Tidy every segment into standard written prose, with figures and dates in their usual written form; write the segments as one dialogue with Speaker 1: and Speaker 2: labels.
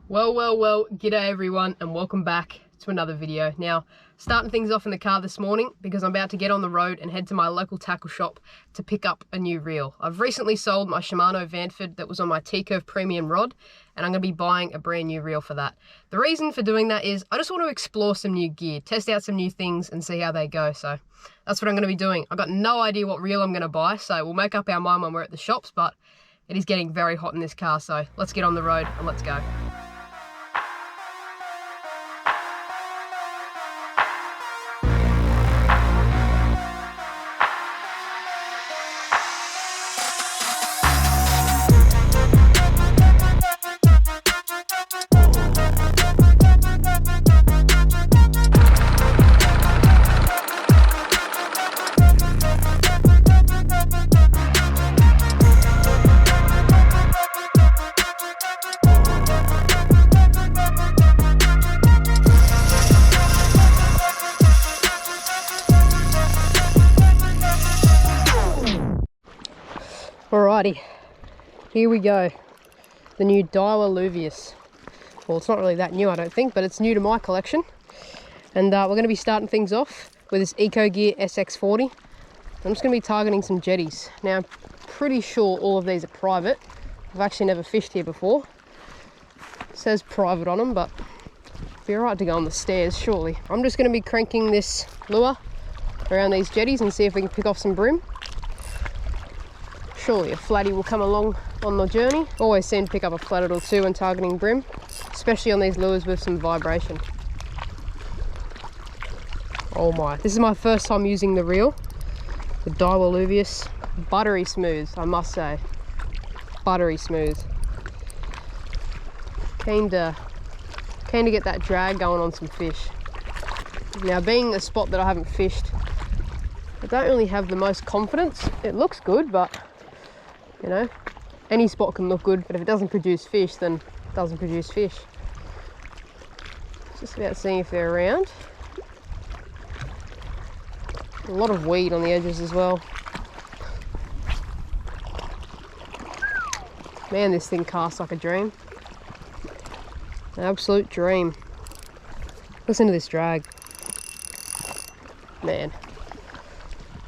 Speaker 1: Well, g'day everyone and welcome back to another video. Now, starting things off in the car this morning because I'm about to get on the road and head to my local tackle shop to pick up a new reel. I've recently sold my Shimano Vanford that was on my T-curve premium rod, and I'm going to be buying a brand new reel for that. The reason for doing that is I just want to explore some new gear, test out some new things and see how they go. So that's what I'm going to be doing. I've got no idea what reel I'm going to buy, so we'll make up our mind when we're at the shops, but it is getting very hot in this car, so let's get on the road and let's go. Alrighty, here we go. The new Daiwa Luvias. Well, it's not really that new, I don't think, but it's new to my collection. And we're going to be starting things off with this Ecogear SX40. I'm just going to be targeting some jetties. Now, I'm pretty sure all of these are private. I've actually never fished here before. It says private on them, but it'd be alright to go on the stairs, surely. I'm just going to be cranking this lure around these jetties and see if we can pick off some bream. Surely a flatty will come along on the journey. Always seem to pick up a flathead or two when targeting bream, especially on these lures with some vibration. Oh my, this is my first time using the reel. The Daiwa Luvias. Buttery smooth, I must say. Buttery smooth. Keen to get that drag going on some fish. Now, being a spot that I haven't fished, I don't really have the most confidence. It looks good, but you know, any spot can look good, but if it doesn't produce fish, then it doesn't produce fish. Just about seeing if they're around. A lot of weed on the edges as well. Man, this thing casts like a dream. An absolute dream. Listen to this drag. Man,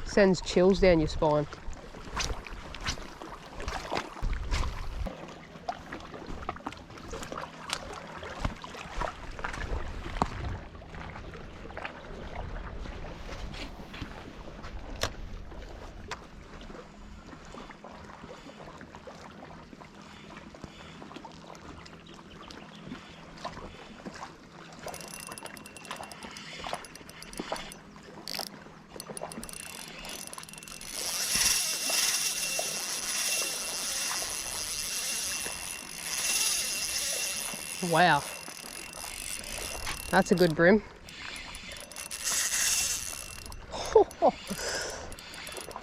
Speaker 1: sends chills down your spine. Wow, that's a good bream.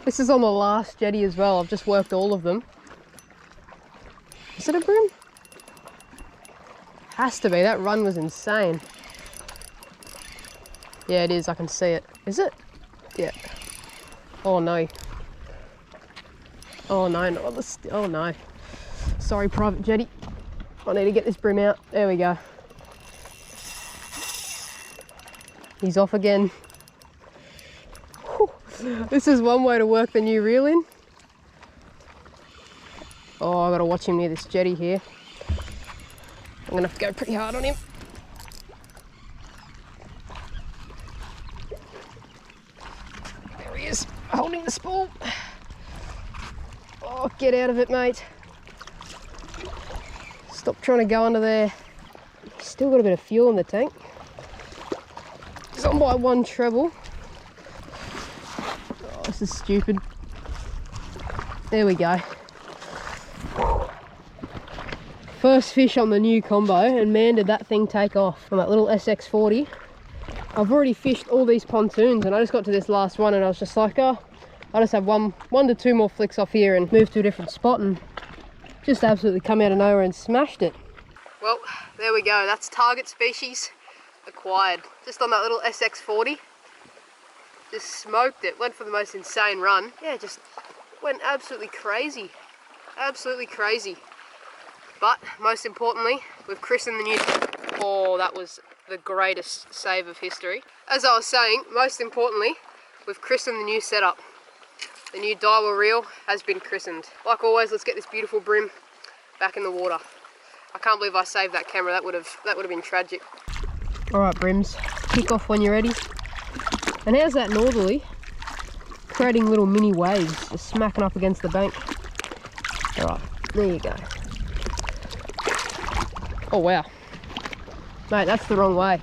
Speaker 1: This is on the last jetty as well. I've just worked all of them. Is it a bream? Has to be. That run was insane. Yeah, it is. I can see it. Is it? Yeah. Oh no. Oh no, not this. Oh no. Sorry, private jetty. I need to get this bream out. There we go. He's off again. Whew. This is one way to work the new reel in. Oh, I gotta watch him near this jetty here. I'm gonna have to go pretty hard on him. There he is, holding the spool. Oh, get out of it, mate. Stop trying to go under there. Still got a bit of fuel in the tank. He's on by one treble. Oh, this is stupid. There we go. First fish on the new combo, and man did that thing take off on that little SX40. I've already fished all these pontoons and I just got to this last one and I was just like, oh, I'll just have one to two more flicks off here and move to a different spot, and just absolutely come out of nowhere and smashed it. Well, there we go. That's target species acquired. Just on that little SX40. Just smoked it. Went for the most insane run. Yeah, just went absolutely crazy. Absolutely crazy. But most importantly, we've christened the new... Oh, that was the greatest save of history. As I was saying, most importantly, we've christened the new setup. The new Daiwa reel has been christened. Like always, let's get this beautiful brim back in the water. I can't believe I saved that camera. That would have been tragic. All right, brims, kick off when you're ready. And how's that northerly? Creating little mini waves, just smacking up against the bank. All right, there you go. Oh wow, mate, that's the wrong way.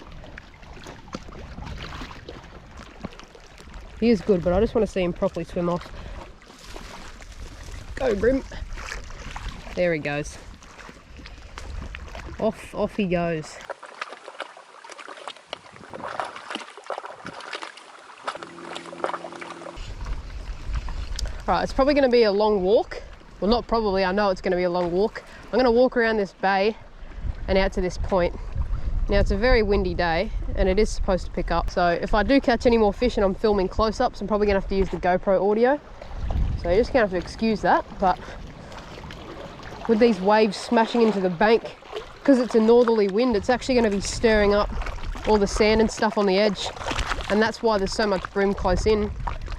Speaker 1: He is good, but I just want to see him properly swim off. Go, brim. There he goes. Off he goes. Right, it's probably going to be a long walk. Well, not probably, I know it's going to be a long walk. I'm going to walk around this bay and out to this point. Now, it's a very windy day and it is supposed to pick up. So if I do catch any more fish and I'm filming close-ups, I'm probably going to have to use the GoPro audio. So you're just going to have to excuse that. But with these waves smashing into the bank, because it's a northerly wind, it's actually going to be stirring up all the sand and stuff on the edge. And that's why there's so much brim close in.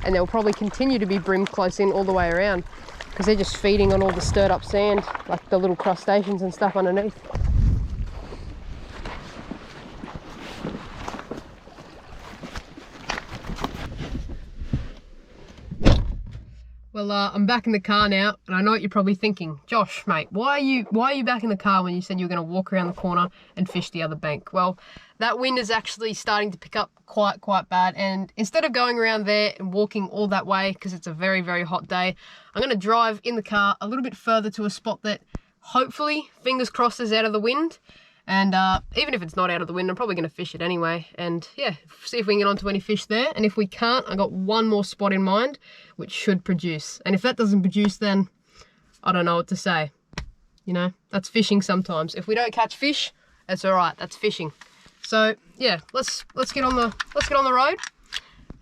Speaker 1: And there'll probably continue to be brim close in all the way around, because they're just feeding on all the stirred up sand, like the little crustaceans and stuff underneath. Well, I'm back in the car now, and I know what you're probably thinking. Josh, mate, why are you back in the car when you said you were going to walk around the corner and fish the other bank? Well, that wind is actually starting to pick up quite bad, and instead of going around there and walking all that way, because it's a very, very hot day, I'm going to drive in the car a little bit further to a spot that hopefully, fingers crossed, is out of the wind. And even if it's not out of the wind, I'm probably going to fish it anyway. And yeah, see if we can get onto any fish there. And if we can't, I got one more spot in mind, which should produce. And if that doesn't produce, then I don't know what to say. You know, that's fishing sometimes. If we don't catch fish, that's all right. That's fishing. So yeah, let's get on the road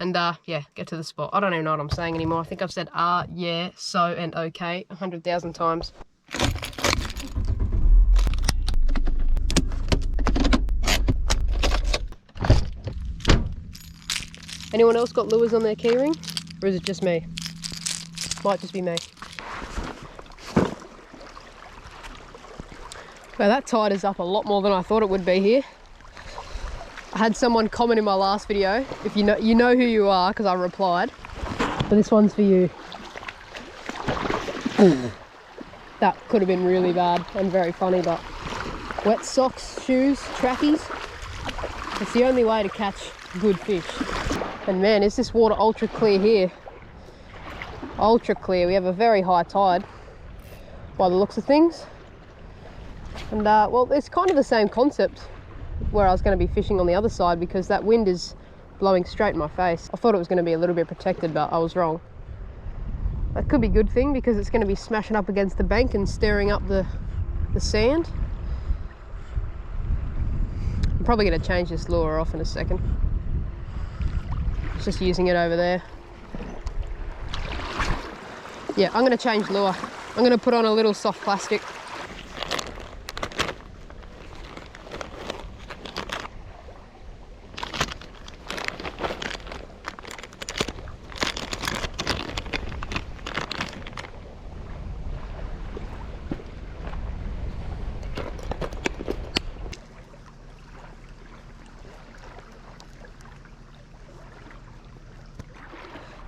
Speaker 1: and yeah, get to the spot. I don't even know what I'm saying anymore. I think I've said yeah, so, and okay 100,000 times. Anyone else got lures on their keyring? Or is it just me? Might just be me. Well, that tide is up a lot more than I thought it would be here. I had someone comment in my last video, if you know who you are, because I replied. But this one's for you. That could have been really bad and very funny, but wet socks, shoes, trackies. It's the only way to catch good fish. And man, is this water ultra clear here. Ultra clear. We have a very high tide by the looks of things. And well, it's kind of the same concept where I was going to be fishing on the other side, because that wind is blowing straight in my face. I thought it was going to be a little bit protected, but I was wrong. That could be a good thing, because it's going to be smashing up against the bank and stirring up the sand. I'm probably going to change this lure off in a second. Just using it over there. Yeah, I'm going to change lure. I'm going to put on a little soft plastic.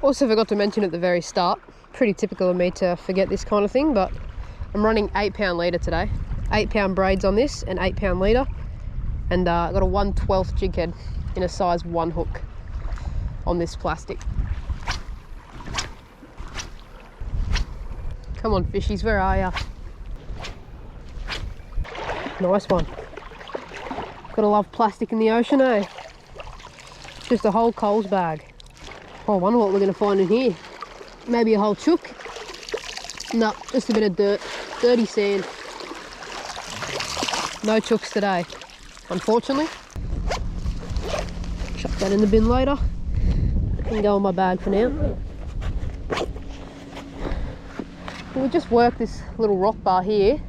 Speaker 1: Also forgot to mention at the very start, pretty typical of me to forget this kind of thing, but I'm running 8-pound leader today. 8-pound braids on this and 8-pound leader, and I got a 1/12 jig head in a size 1 hook on this plastic. Come on fishies, where are ya? Nice one. Gotta love plastic in the ocean, eh? Just a whole Coles bag. Oh, I wonder what we're going to find in here. Maybe a whole chook? No, just a bit of dirt. Dirty sand. No chooks today, unfortunately. Chuck that in the bin later. Can go in my bag for now. We'll just work this little rock bar here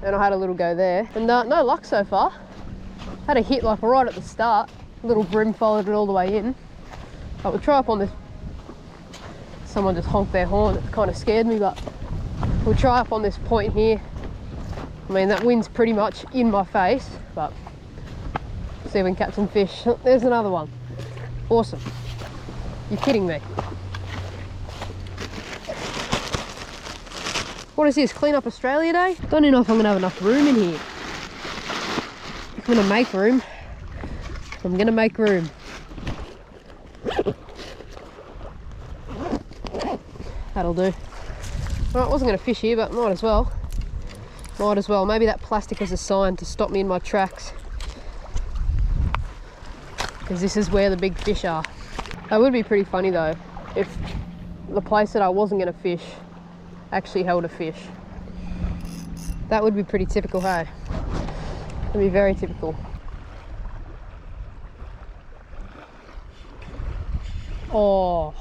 Speaker 1: and I had a little go there. And no luck so far. Had a hit like right at the start. A little brim followed it all the way in. But we'll try up on this. Someone just honked their horn. It kind of scared me, but we'll try up on this point here. I mean, that wind's pretty much in my face, but see if we can catch some fish. There's another one. Awesome. You're kidding me. What is this, Clean Up Australia Day? Don't even know if I'm gonna have enough room in here. I'm gonna make room. I'm gonna make room. That'll do. Well, I wasn't gonna fish here, but might as well. Might as well. Maybe that plastic was a sign to stop me in my tracks. Because this is where the big fish are. That would be pretty funny though, if the place that I wasn't gonna fish actually held a fish. That would be pretty typical, hey? That'd be very typical. Oh,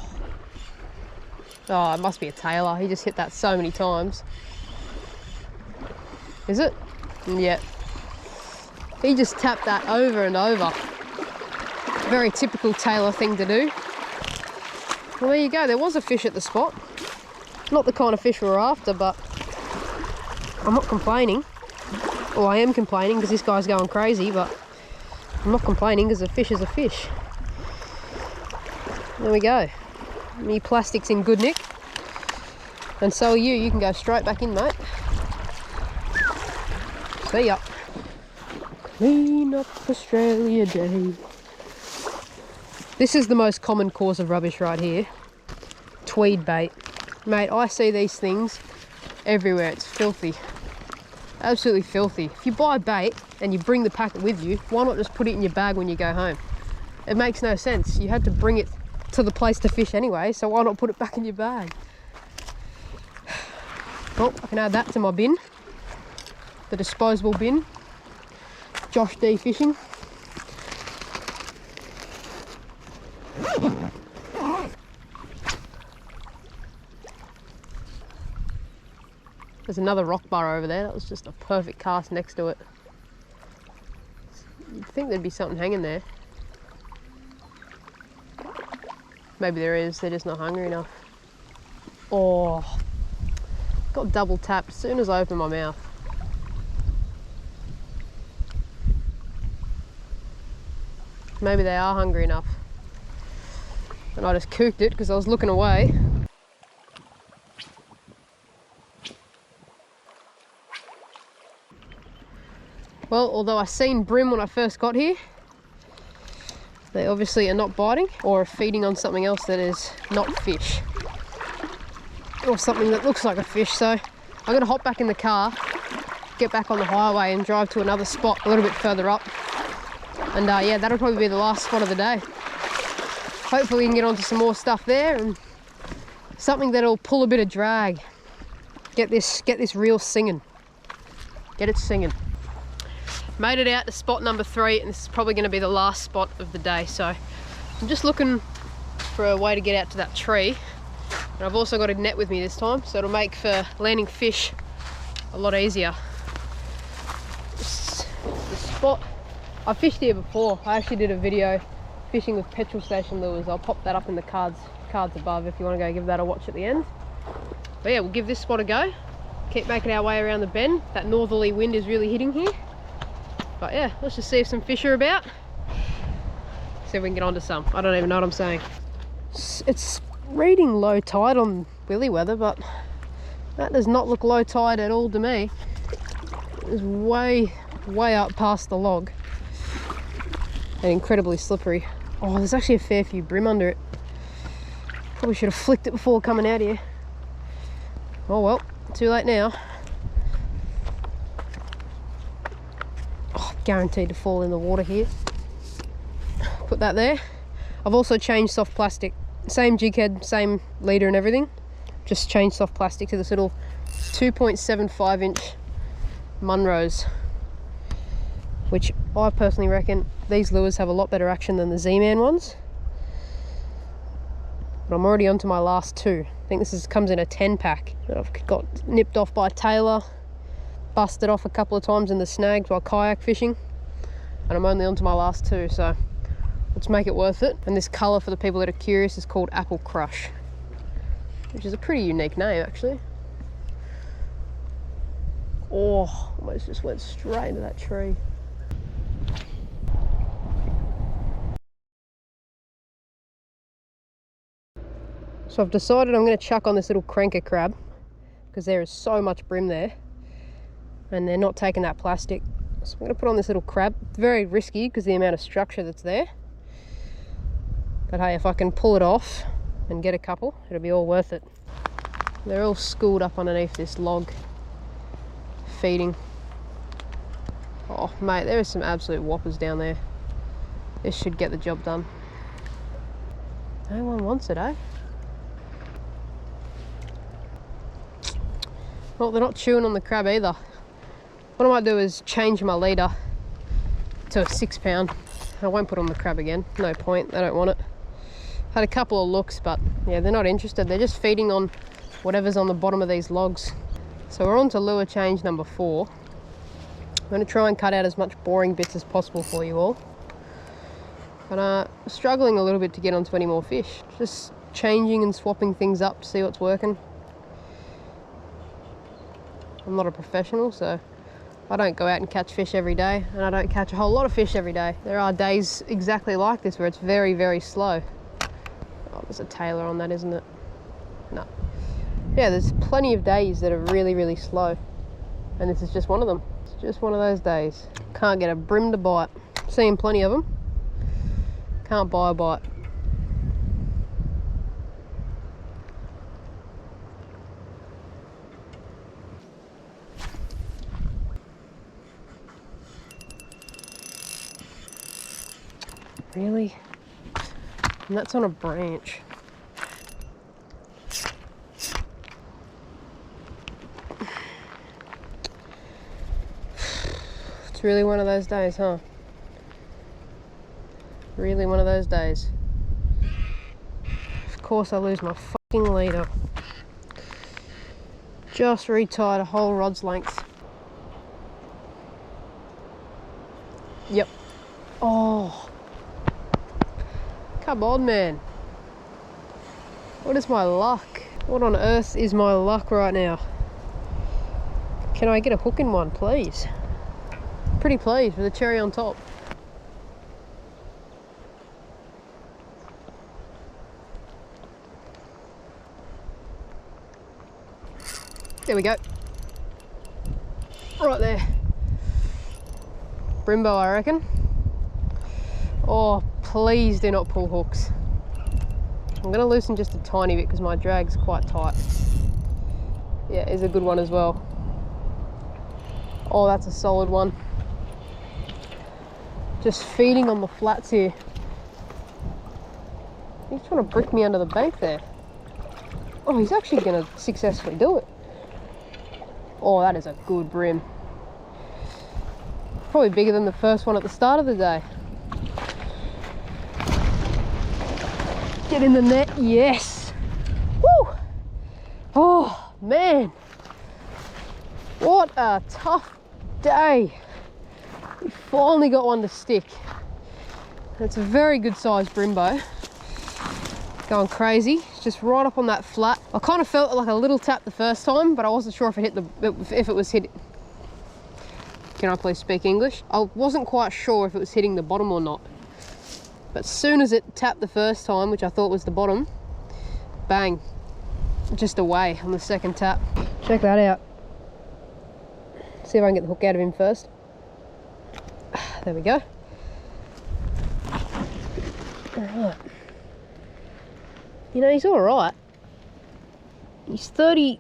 Speaker 1: it must be a tailor. He just hit that so many times. Is it? Yeah. He just tapped that over and over. Very typical tailor thing to do. Well, there you go. There was a fish at the spot. Not the kind of fish we were after, but I'm not complaining. Well, I am complaining because this guy's going crazy, but I'm not complaining because a fish is a fish. There we go. Me plastic's in good nick. And so are you. You can go straight back in, mate. See ya. Clean Up Australia Day. This is the most common cause of rubbish right here. Tweed bait. Mate, I see these things everywhere. It's filthy. Absolutely filthy. If you buy bait and you bring the packet with you, why not just put it in your bag when you go home? It makes no sense. You had to bring it to the place to fish anyway, so why not put it back in your bag? Well, I can add that to my bin. The disposable bin. Josh D Fishing. There's another rock bar over there. That was just a perfect cast next to it. You'd think there'd be something hanging there. Maybe there is, they're just not hungry enough. Oh, got double tapped as soon as I opened my mouth. Maybe they are hungry enough. And I just cooked it because I was looking away. Well, although I seen brim when I first got here, they obviously are not biting or are feeding on something else that is not fish. Or something that looks like a fish. So I'm going to hop back in the car, get back on the highway and drive to another spot a little bit further up. And yeah, that'll probably be the last spot of the day. Hopefully we can get onto some more stuff there and something that'll pull a bit of drag. Get this reel singing. Get it singing. Made it out to spot number 3, and this is probably going to be the last spot of the day. So I'm just looking for a way to get out to that tree. And I've also got a net with me this time, so it'll make for landing fish a lot easier. The spot, I've fished here before. I actually did a video fishing with petrol station lures. I'll pop that up in the cards above if you want to go give that a watch at the end. But yeah, we'll give this spot a go. Keep making our way around the bend. That northerly wind is really hitting here. But yeah, let's just see if some fish are about. See if we can get onto some. I don't even know what I'm saying. It's reading low tide on willy weather, but that does not look low tide at all to me. It's way up past the log. And incredibly slippery. Oh, there's actually a fair few brim under it. Probably should have flicked it before coming out here. Oh well, too late now. Guaranteed to fall in the water here. Put that there. I've also changed soft plastic. Same jig head, same leader and everything. Just changed soft plastic to this little 2.75 inch Munros, which I personally reckon these lures have a lot better action than the Zman ones. But I'm already onto my last 2. I think this comes in a 10 pack that I've got nipped off by Taylor. busted off a couple of times in the snags while kayak fishing, and I'm only on to my last two, so let's make it worth it. And this colour, for the people that are curious, is called Apple Crush, which is a pretty unique name actually. Oh, almost just went straight into that tree. So I've decided I'm going to chuck on this little cranker crab because there is so much brim there and they're not taking that plastic. So I'm going to put on this little crab. It's very risky because of the amount of structure that's there. But hey, if I can pull it off and get a couple, it'll be all worth it. They're all schooled up underneath this log, feeding. Oh mate, there is some absolute whoppers down there. This should get the job done. No one wants it, eh? Well, they're not chewing on the crab either. What I might do is change my leader to a 6 pound. I won't put on the crab again, no point, they don't want it. Had a couple of looks, but yeah, they're not interested. They're just feeding on whatever's on the bottom of these logs. So we're on to lure change number 4. I'm going to try and cut out as much boring bits as possible for you all. But I'm struggling a little bit to get onto any more fish. Just changing and swapping things up to see what's working. I'm not a professional, so I don't go out and catch fish every day, and I don't catch a whole lot of fish every day. There are days exactly like this where it's very, very slow. Oh, there's a tailor on that, isn't it? No. Yeah, there's plenty of days that are really, really slow, and this is just one of them. It's just one of those days. Can't get a brim to bite. Seeing plenty of them. Can't buy a bite. Really? And that's on a branch. It's really one of those days, huh? Really one of those days. Of course I lose my fucking leader. Just retied a whole rod's length. Yep. Oh. Come on, man. What is my luck? What on earth is my luck right now? Can I get a hook in one, please? Pretty pleased with a cherry on top. There we go. Right there. Brimbo, I reckon. Oh, please do not pull hooks. I'm going to loosen just a tiny bit because my drag's quite tight. Yeah, it's a good one as well. Oh, that's a solid one. Just feeding on the flats here. He's trying to brick me under the bank there. Oh, he's actually going to successfully do it. Oh, that is a good brim. Probably bigger than the first one at the start of the day. Get in the net, yes. Woo! Oh man, what a tough day. We finally got one to stick. It's a very good sized brimbo. Going crazy, it's just right up on that flat. I kind of felt like a little tap the first time, but I wasn't sure if it was hit. Can I please speak English? I wasn't quite sure if it was hitting the bottom or not. But as soon as it tapped the first time, which I thought was the bottom, bang, just away on the second tap. Check that out. See if I can get the hook out of him first. There we go. Alright. You know, he's alright. He's 34,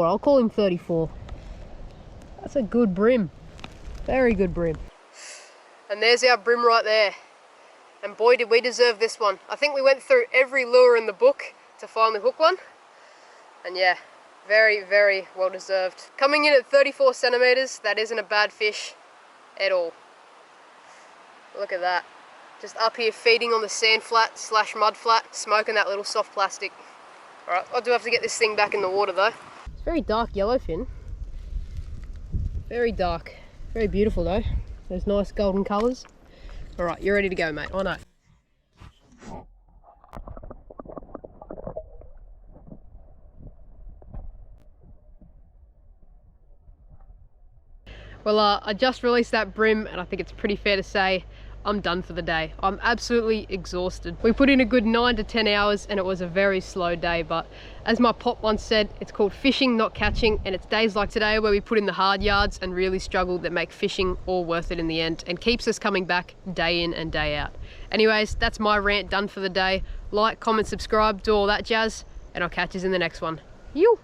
Speaker 1: I'll call him 34. That's a good brim. Very good brim. And there's our brim right there. And boy did we deserve this one. I think we went through every lure in the book to finally hook one. And yeah, very, very well deserved. Coming in at 34 centimeters, that isn't a bad fish at all. Look at that. Just up here feeding on the sand flat / mud flat, smoking that little soft plastic. Alright, I do have to get this thing back in the water though. It's very dark yellowfin. Very dark. Very beautiful though. Those nice golden colours. All right, you're ready to go, mate. I know. Well, I just released that brim and I think it's pretty fair to say I'm done for the day. I'm absolutely exhausted. We put in a good 9 to 10 hours and it was a very slow day, but as my pop once said, it's called fishing, not catching, and it's days like today where we put in the hard yards and really struggle that make fishing all worth it in the end and keeps us coming back day in and day out. Anyways, that's my rant done for the day. Like, comment, subscribe, do all that jazz, and I'll catch you in the next one. You.